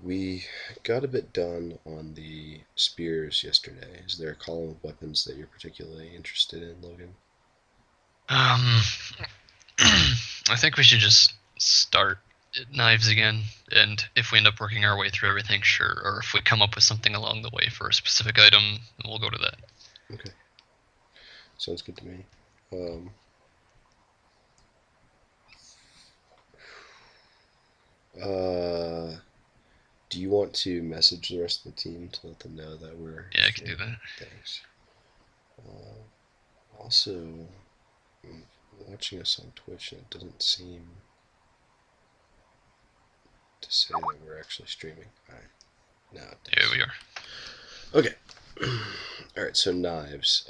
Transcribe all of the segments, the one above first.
We got a bit done on the spears yesterday. Is there a column of weapons that you're particularly interested in, Logan? Um, I think we should just start at knives again, and if we end up working our way through everything, sure. Or if we come up with something along the way for a specific item, we'll go to that. Okay, sounds good to me. Um, uh, do you want to message the rest of the team to let them know that we're Yeah, I can do here? that. Thanks. Also, I'm watching us on Twitch and it doesn't seem to say that we're actually streaming. Alright, now it Yeah, does. we are. Okay. Alright, so knives.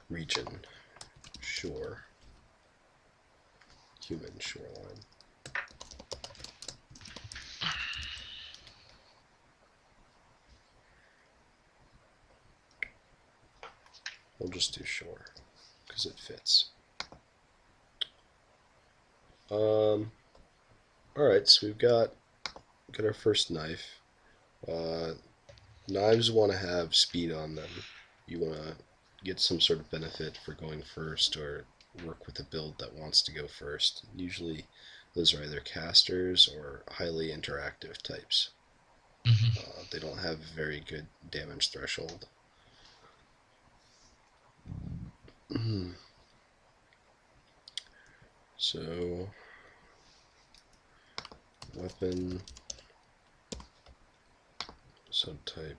Region. Shore. Human shoreline. We'll just do shore because it fits. Um. All right, so we've got our first knife. Uh, Knives want to have speed on them. You want to get some sort of benefit for going first, or work with a build that wants to go first. Usually, those are either casters or highly interactive types. Hmm. They don't have a very good damage threshold. So, weapon subtype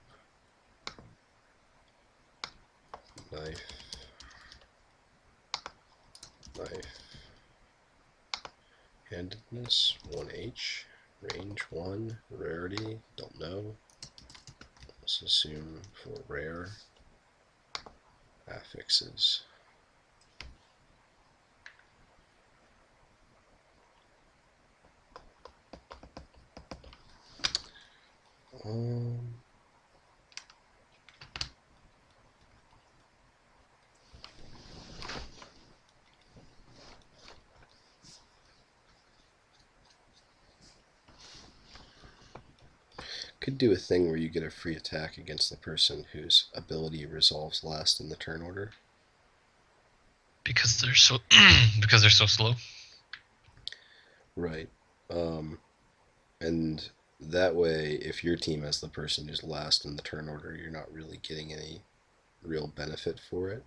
knife, knife, handedness 1H, range 1, rarity, don't know. Let's assume for rare affixes. Um, could do a thing where you get a free attack against the person whose ability resolves last in the turn order. Because they're so because they're so slow. Right. Um, and that way, if your team has the person who's last in the turn order, you're not really getting any real benefit for it.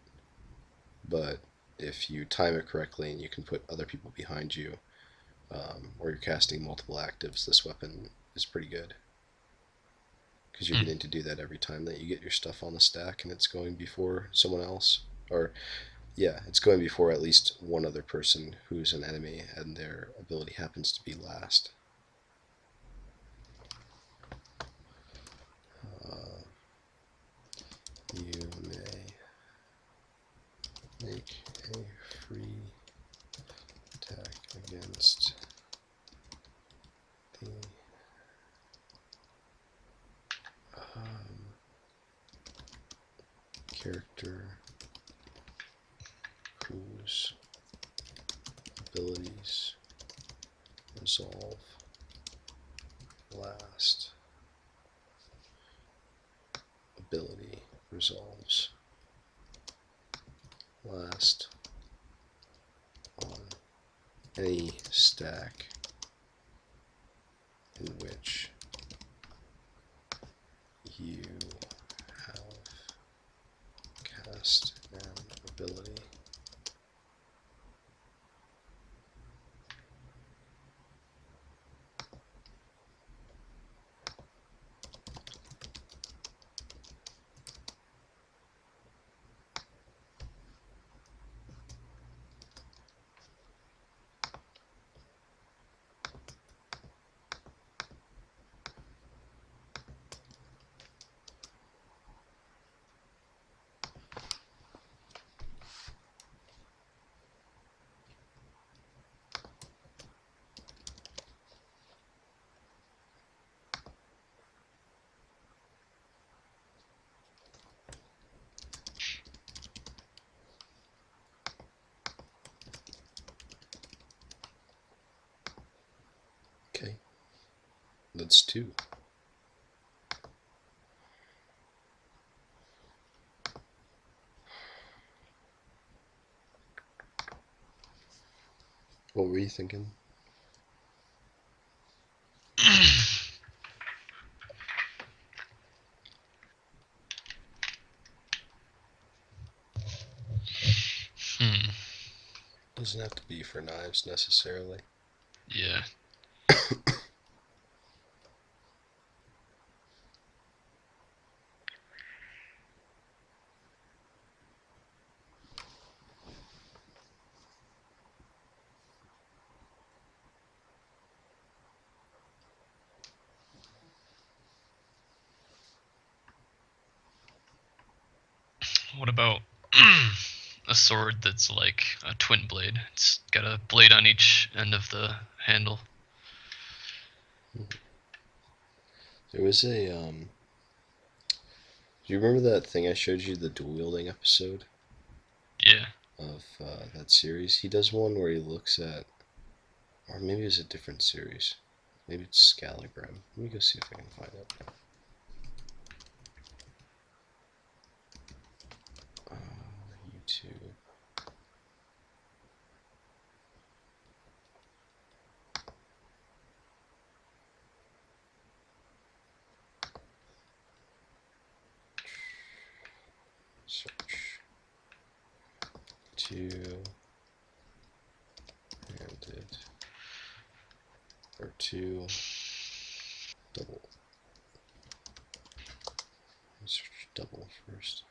But if you time it correctly and you can put other people behind you, or you're casting multiple actives, this weapon is pretty good because you're Mm. getting to do that every time that you get your stuff on the stack and it's going before someone else. Or, yeah, it's going before at least one other person who's an enemy and their ability happens to be last. Uh, you may make a free attack against the um, character whose abilities resolve last. Ability resolves last on any stack in which you have cast an ability. Okay. That's 2. What were you thinking? Hmm. Doesn't have to be for knives necessarily. Yeah. What about a sword that's like a twin blade? It's got a blade on each end of the handle. There was a do you remember that thing I showed you, the dual wielding episode Yeah. of that series? He does one where he looks at, or maybe it's a different series. Maybe it's Scalagram. Let me go see if I can find it. YouTube. Search. Two-handed or two double. Let's search double first.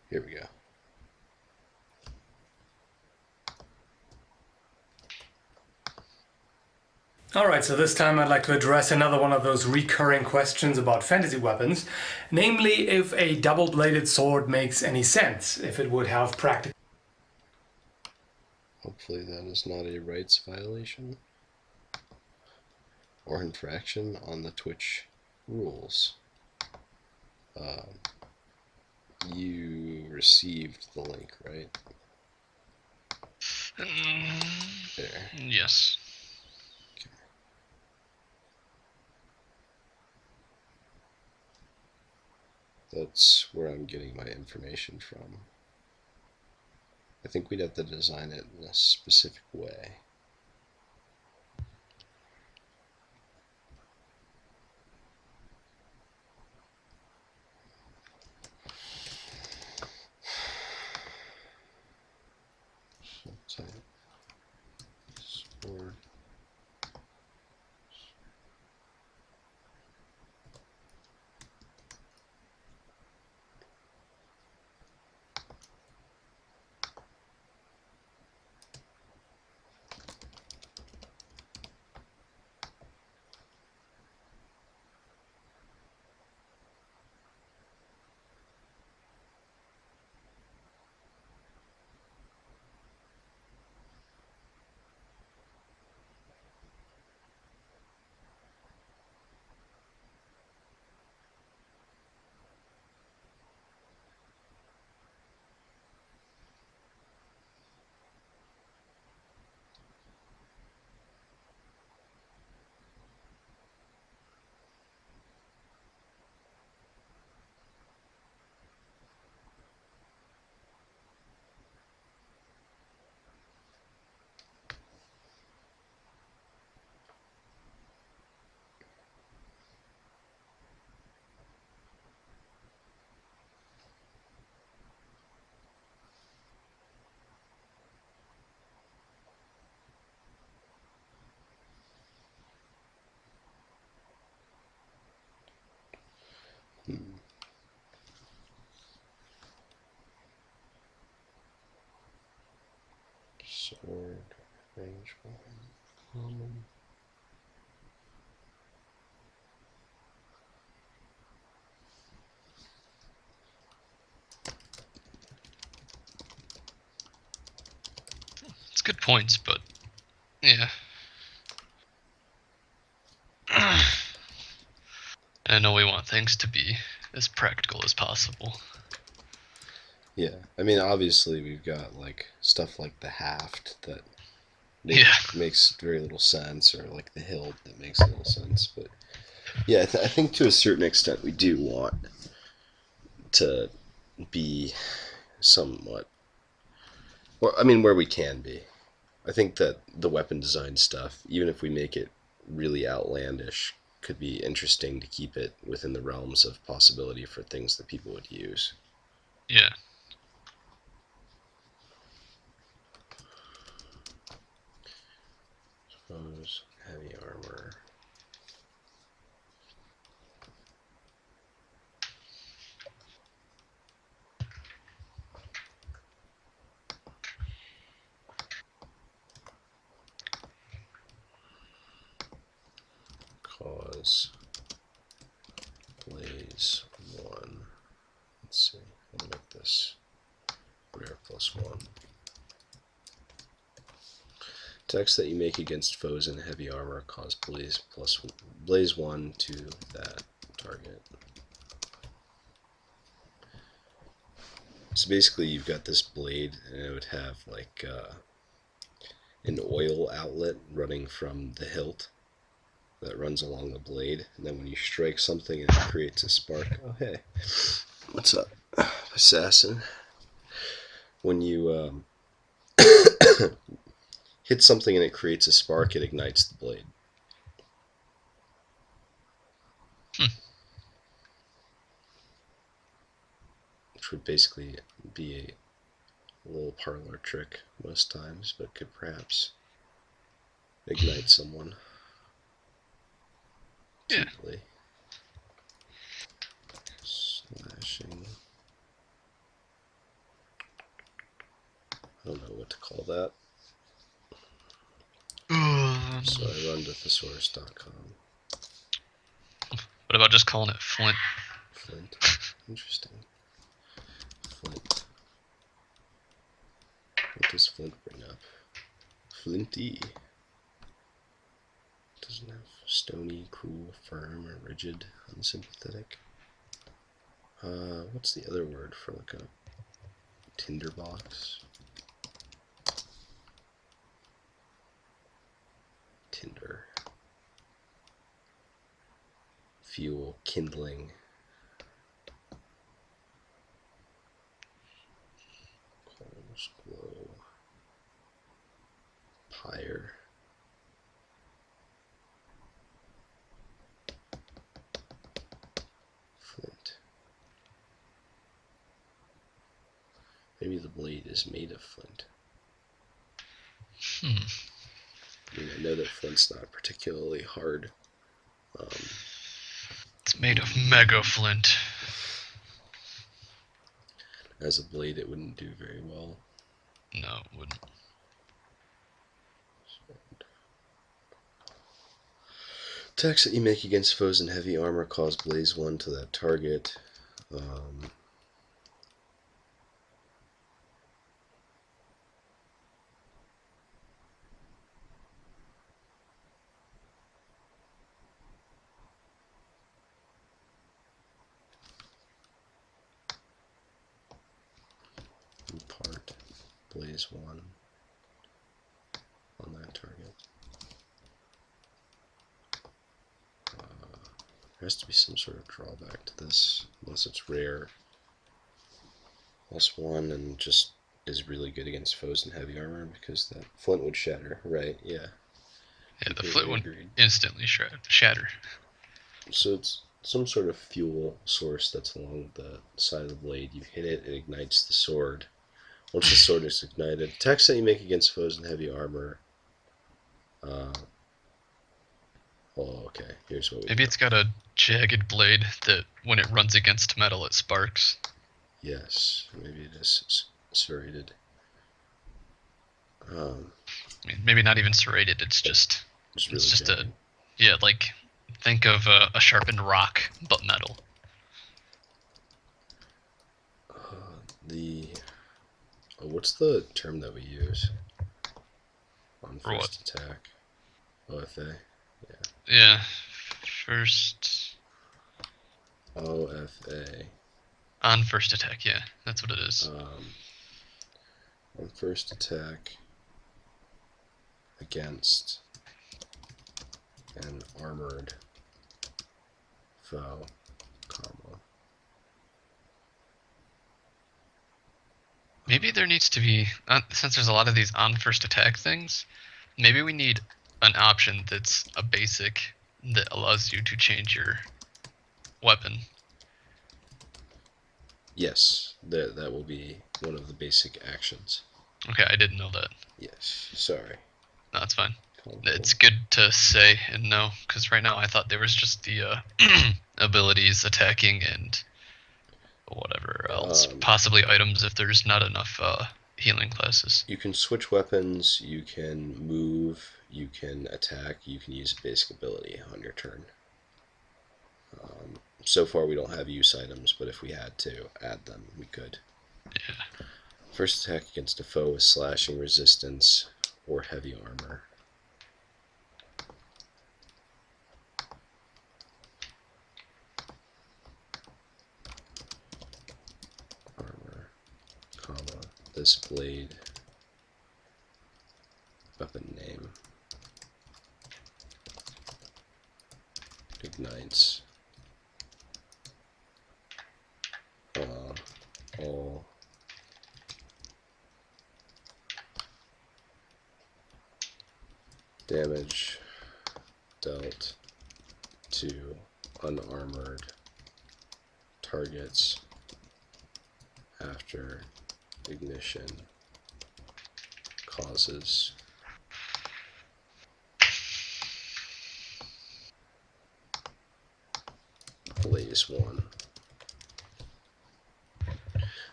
Here we go. All right, so this time I'd like to address another one of those recurring questions about fantasy weapons, namely if a double-bladed sword makes any sense, if it would have practical. Hopefully that is not a rights violation or infraction on the Twitch rules. You received the link, right? There. Yes. That's where I'm getting my information from. I think we'd have to design it in a specific way. So, sword. Sword. Range 1. Common. It's good points, but yeah. I know we want things to be as practical as possible. Yeah, I mean, obviously we've got like stuff like the haft that Yeah. makes very little sense, or like the hilt that makes little sense. But yeah, I think to a certain extent we do want to be somewhat, well, I mean, where we can be. I think that the weapon design stuff, even if we make it really outlandish, could be interesting to keep it within the realms of possibility for things that people would use. Yeah. Suppose heavy armor. Cause blaze 1. Let's see. I'll make this rare +1. Attacks that you make against foes in heavy armor cause blaze 1 to that target. So basically, you've got this blade, and it would have like an oil outlet running from the hilt that runs along the blade, and then when you strike something, it creates a spark. Oh hey, what's up, assassin? When you hit something and it creates a spark, it ignites the blade. Which would basically be a little parlor trick most times, but could perhaps ignite someone. Yeah. Deeply. Slashing. I don't know what to call that. So I run to thesaurus.com. What about just calling it Flint? Flint. Interesting. Flint. What does Flint bring up? Flinty. Doesn't have stony, cool, firm, or rigid, unsympathetic. What's the other word for like a tinderbox? Tinder. Fuel, kindling. Coals, glow. Pyre. Flint. Maybe the blade is made of flint. I mean, I know that flint's not particularly hard. It's made of Mega Flint. As a blade, it wouldn't do very well. No, it wouldn't. Attacks that you make against foes in heavy armor cause blaze 1 to that target. Impart blaze 1 on that target. There has to be some sort of drawback to this, unless it's rare. +1 and just is really good against foes in heavy armor because that flint would shatter, right? Yeah. Yeah, the flint would instantly shatter. So it's some sort of fuel source that's along the side of the blade. You hit it, it ignites the sword. Once the sword is ignited, attacks that you make against foes in heavy armor. Oh, okay. Here's what we Maybe it's got a jagged blade that when it runs against metal it sparks. Yes, maybe it is serrated. I mean, maybe not even serrated. It's just really it's just jagged. like think of a sharpened rock but metal. What's the term that we use on For first attack? OFA. Yeah, first. OFA. On first attack, yeah, that's what it is. On first attack, against an armored foe, comma. Maybe there needs to be, since there's a lot of these on first attack things, maybe we need an option that's a basic that allows you to change your weapon. Yes, that will be one of the basic actions. Okay, I didn't know that. Yes, sorry. No, that's fine. Cool. It's good to say and know, because right now I thought there was just the abilities, attacking, and whatever else. Possibly items if there's not enough healing classes. You can switch weapons, you can move, you can attack, you can use a basic ability on your turn. So far we don't have use items, but if we had to add them, we could. Yeah. First attack against a foe with slashing resistance or heavy armor. Armor, comma, this blade, weapon name, ignites all damage dealt to unarmored targets after ignition causes blaze 1.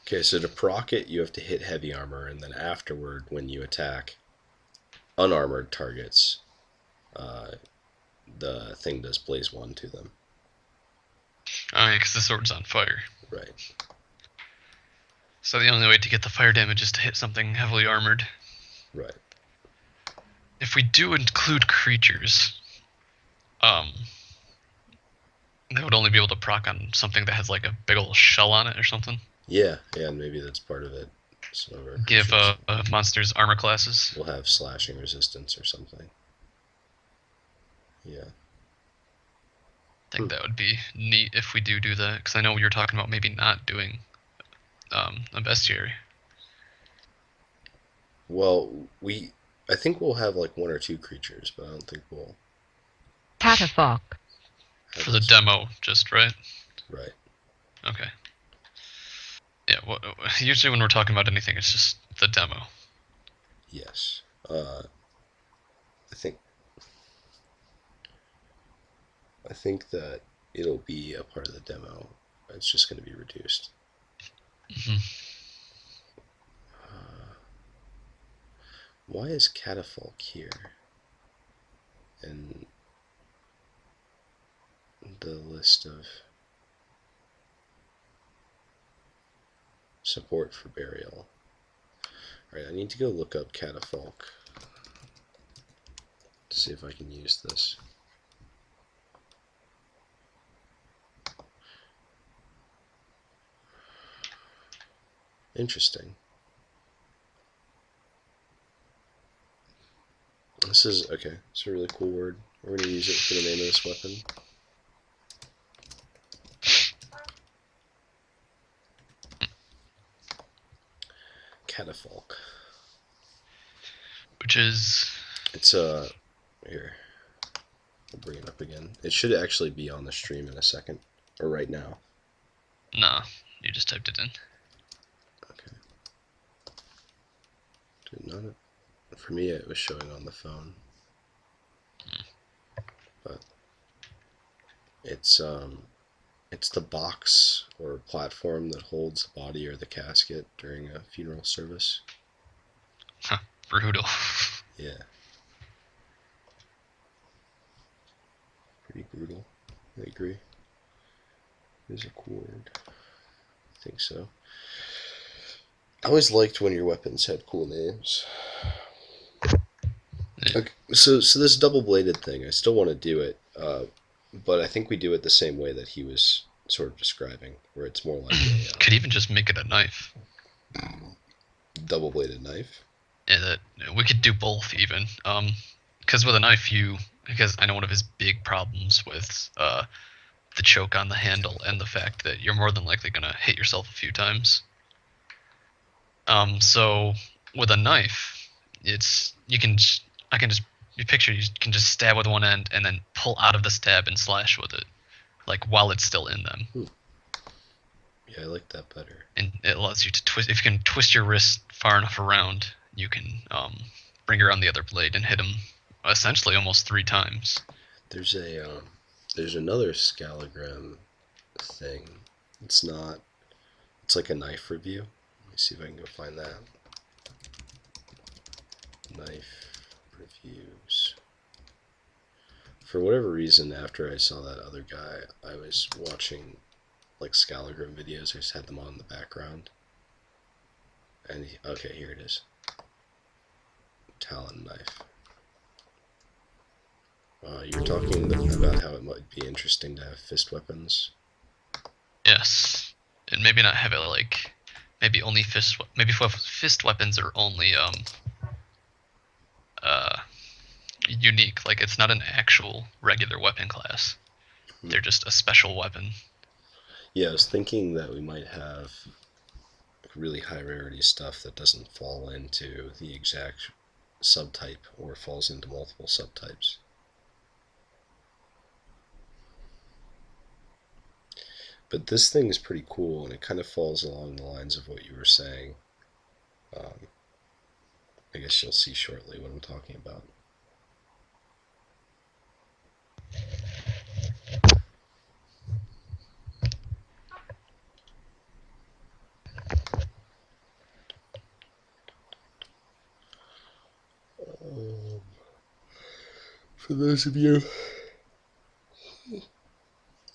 Okay, so to proc it, you have to hit heavy armor, and then afterward, when you attack unarmored targets, the thing does blaze 1 to them. Oh yeah, because the sword's on fire. Right. So the only way to get the fire damage is to hit something heavily armored. Right. If we do include creatures, they would only be able to proc on something that has like a big old shell on it or something. Yeah, and maybe that's part of it. Some of our Give creatures monsters armor classes. will have slashing resistance or something. Yeah. I think that would be neat if we do that, because I know you're talking about maybe not doing a bestiary. Well, I think we'll have like 1 or 2 creatures, but I don't think we'll Catafalque. have For the those- demo, just right? Right. Okay. Yeah, usually when we're talking about anything, it's just the demo. Yes. I think that it'll be a part of the demo. It's just going to be reduced. Hmm. Why is Catafalque here? And the list of support for burial. Alright, I need to go look up Catafalque to see if I can use this. Interesting. This is, okay, it's a really cool word. We're going to use it for the name of this weapon. Catafalque. Which is... It's here. I'll bring it up again. It should actually be on the stream in a second, or right now. Nah, you just typed it in. Okay. Did not. For me, it was showing on the phone. But it's the box or platform that holds the body or the casket during a funeral service. Brutal. Yeah. Pretty brutal. I agree. Is a cool word. I think so. I always liked when your weapons had cool names. Okay, so this double-bladed thing, I still want to do it, but I think we do it the same way that he was sort of describing, where it's more like a Could even just make it a knife. double-bladed knife. Yeah, that we could do both even. because with a knife, because I know one of his big problems with the choke on the handle and the fact that you're more than likely gonna hit yourself a few times. So with a knife, you picture you can just stab with one end and then pull out of the stab and slash with it, like while it's still in them. Yeah, I like that better. And it allows you to twist. If you can twist your wrist far enough around, you can bring around the other blade and hit him essentially almost 3 times. There's another Scalagram thing. It's like a knife review. Let me see if I can go find that. Knife reviews. For whatever reason, after I saw that other guy, I was watching like Scalagram videos. I just had them on in the background. And okay, here it is. Talon knife. You're talking about how it might be interesting to have fist weapons. Yes, and maybe not have it like maybe only maybe fist weapons are only unique. Like it's not an actual regular weapon class. They're just a special weapon. Yeah, I was thinking that we might have really high rarity stuff that doesn't fall into the exact subtype or falls into multiple subtypes. But this thing is pretty cool, and it kind of falls along the lines of what you were saying. I guess you'll see shortly what I'm talking about. For those of you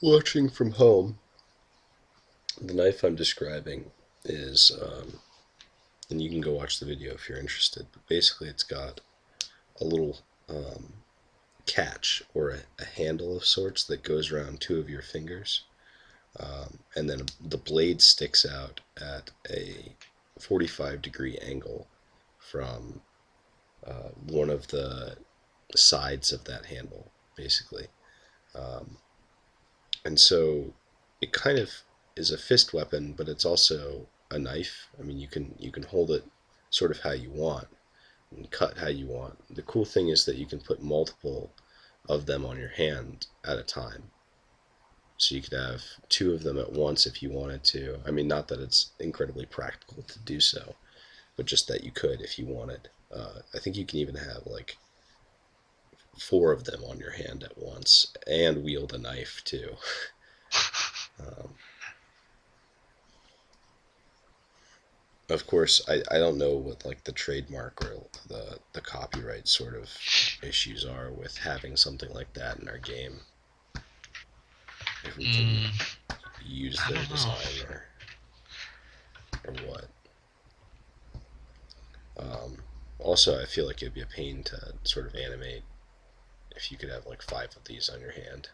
watching from home, the knife I'm describing is, and you can go watch the video if you're interested, but basically it's got a little catch or a handle of sorts that goes around 2 of your fingers, and then the blade sticks out at a 45-degree angle from one of the sides of that handle, basically. And so it kind of is a fist weapon, but it's also a knife. I mean, you can hold it sort of how you want and cut how you want. The cool thing is that you can put multiple of them on your hand at a time. So you could have 2 of them at once if you wanted to. I mean, not that it's incredibly practical to do so, but just that you could if you wanted. I think you can even have like 4 of them on your hand at once and wield a knife too. Of course, I don't know what like the trademark or the copyright sort of issues are with having something like that in our game. If we can use their design or what. Also, I feel like it'd be a pain to sort of animate if you could have like 5 of these on your hand.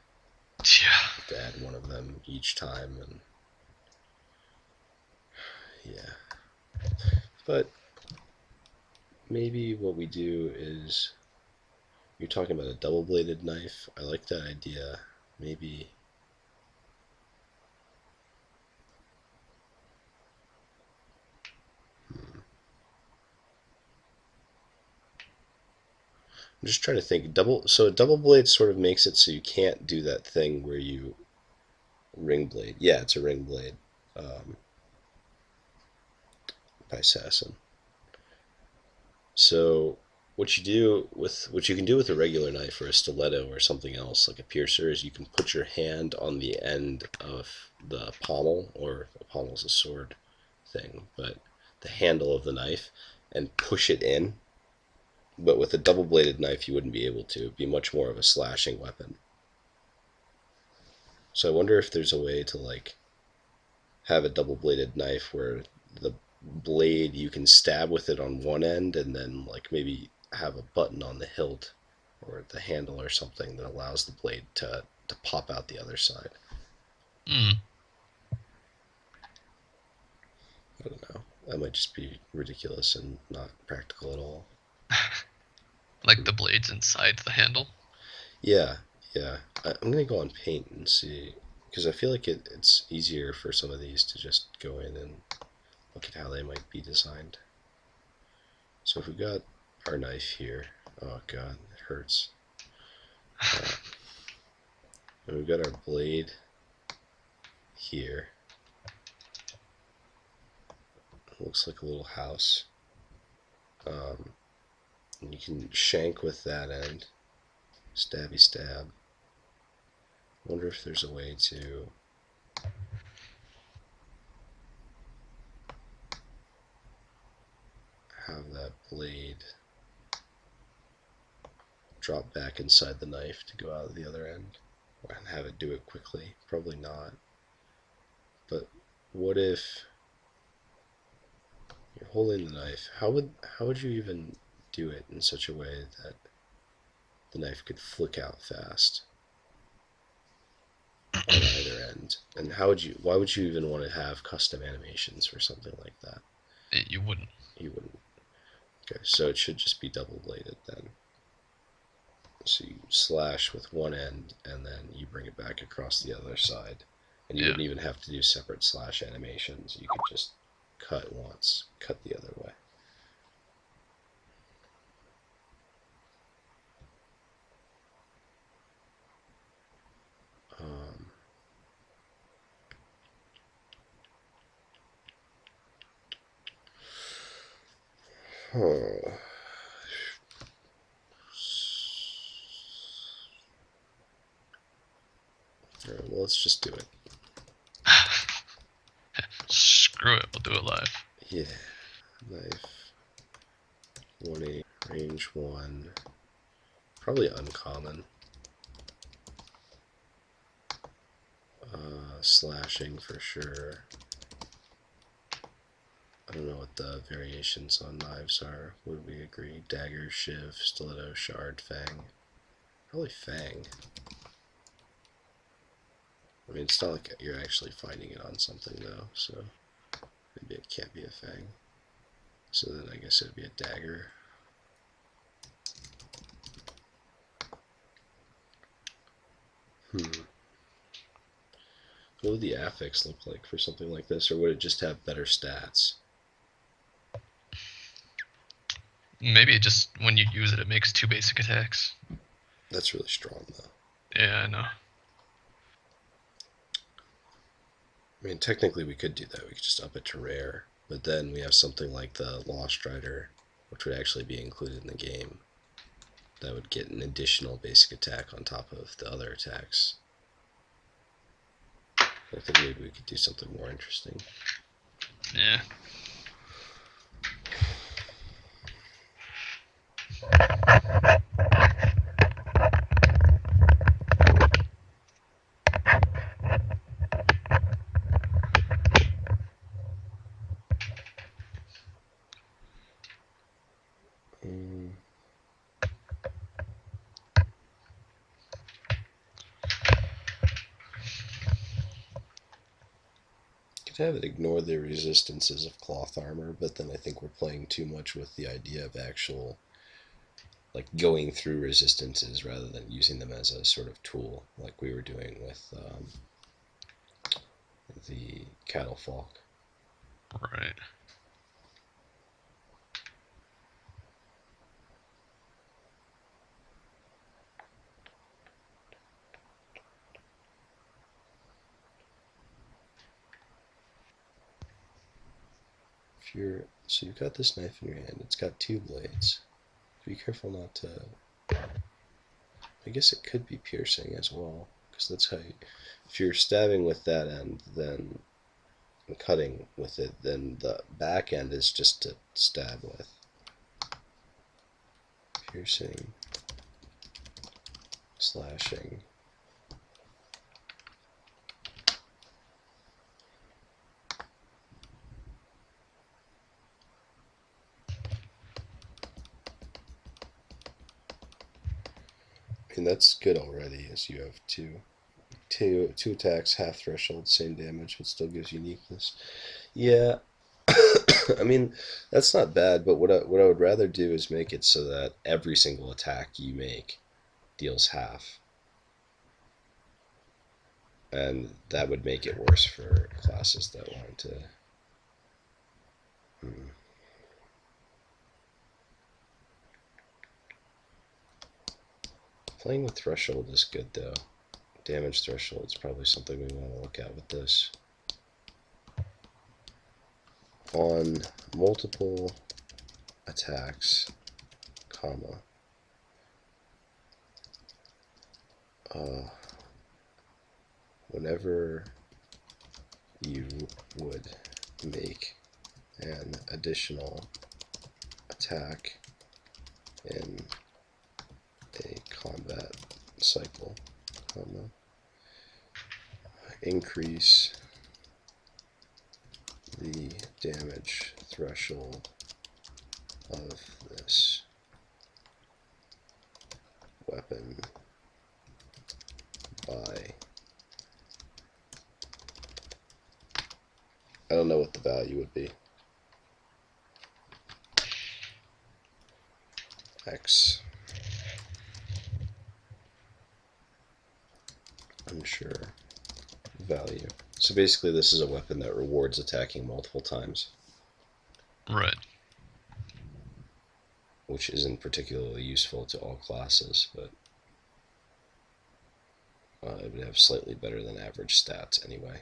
Yeah. To add 1 of them each time, and yeah. But maybe what we do is, you're talking about a double-bladed knife. I like that idea. Maybe I'm just trying to think. So a double blade sort of makes it so you can't do that thing where you ring blade. Yeah, it's a ring blade by Sasson. So what you can do with a regular knife or a stiletto or something else like a piercer is you can put your hand on the end of the pommel, or a pommel's a sword thing, but the handle of the knife, and push it in. But with a double-bladed knife, you wouldn't be able to. It'd be much more of a slashing weapon. So I wonder if there's a way to like have a double-bladed knife where the blade, you can stab with it on one end and then like maybe have a button on the hilt or the handle or something that allows the blade to pop out the other side. I don't know. That might just be ridiculous and not practical at all. Like the blades inside the handle. Yeah, yeah. I'm gonna go on paint and see, because I feel like it's easier for some of these to just go in and look at how they might be designed. So if we got our knife here, oh god, it hurts. And we've got our blade here. It looks like a little house. And you can shank with that end. Stabby stab. I wonder if there's a way to have that blade drop back inside the knife to go out of the other end and have it do it quickly. Probably not. But what if you're holding the knife? How would you even do it in such a way that the knife could flick out fast on either end? And why would you even want to have custom animations for something like that? You wouldn't. You wouldn't. Okay, so it should just be double bladed then. So you slash with one end and then you bring it back across the other side. And you wouldn't even have to do separate slash animations. You could just cut once, cut the other way. Huh. Alright, well, let's just do it. Screw it, we'll do it live. Yeah. Knife. 1-8, range 1. Probably uncommon. Slashing for sure. I don't know what the variations on knives are. Would we agree? Dagger, shiv, stiletto, shard, fang. Probably fang. I mean, it's not like you're actually finding it on something though, so maybe it can't be a fang. So then I guess it would be a dagger. What would the affix look like for something like this, or would it just have better stats? Maybe it just, when you use it, it makes 2 basic attacks. That's really strong though. Yeah, I know. I mean, technically we could do that. We could just up it to rare, but then we have something like the Lost Rider, which would actually be included in the game. That would get an additional basic attack on top of the other attacks. I think maybe we could do something more interesting. Yeah. Could have it ignore the resistances of cloth armor, but then I think we're playing too much with the idea of actual, like, going through resistances rather than using them as a sort of tool, like we were doing with the Catafalque. Right. So you've got this knife in your hand. It's got 2 blades. Be careful not to. I guess it could be piercing as well, because that's how you. If you're stabbing with that end, then cutting with it, then the back end is just to stab with. Piercing, slashing. I mean, that's good already, as you have two attacks, half threshold, same damage, but still gives uniqueness. Yeah, I mean, that's not bad, but what I would rather do is make it so that every single attack you make deals half. And that would make it worse for classes that want to. Playing with threshold is good though. Damage threshold is probably something we want to look at with this. On multiple attacks, comma, whenever you would make an additional attack in a combat cycle, comma, increase the damage threshold of this weapon by, I don't know what the value would be. X. Unsure value. So basically this is a weapon that rewards attacking multiple times. Right. Which isn't particularly useful to all classes, but it would have slightly better than average stats anyway.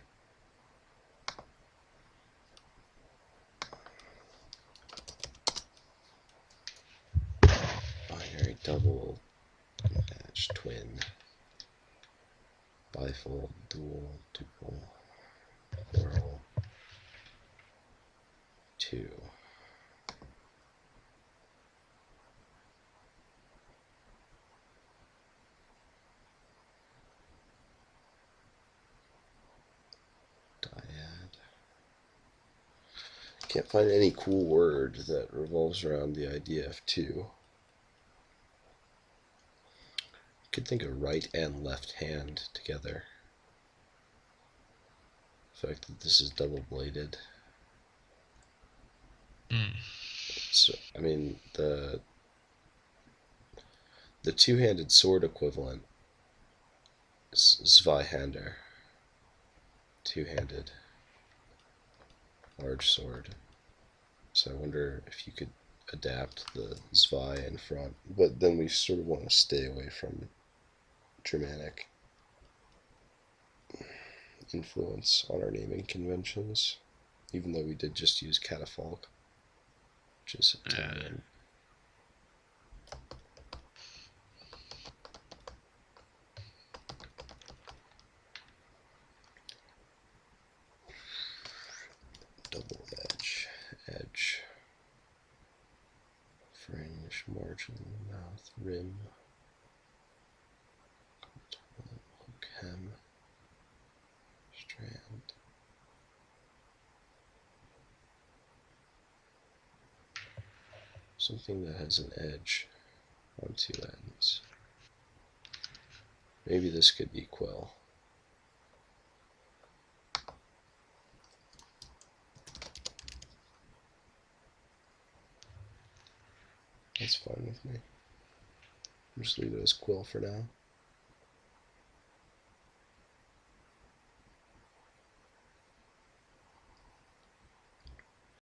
Binary double, match, twin, bifold, dual, duple, plural, 2. Dyad. Can't find any cool word that revolves around the idea of 2. Could think of right and left hand together. The fact that this is double bladed. So, I mean, the two-handed sword equivalent is Zweihander. Two-handed large sword. So I wonder if you could adapt the Zwei in front, but then we sort of want to stay away from Germanic influence on our naming conventions, even though we did just use catafalque, which is Italian. Double edge, edge, fringe, margin, mouth, rim, hook, hem, strand. Something that has an edge on 2 ends. Maybe this could be quill. That's fine with me. Just leave it as quill for now.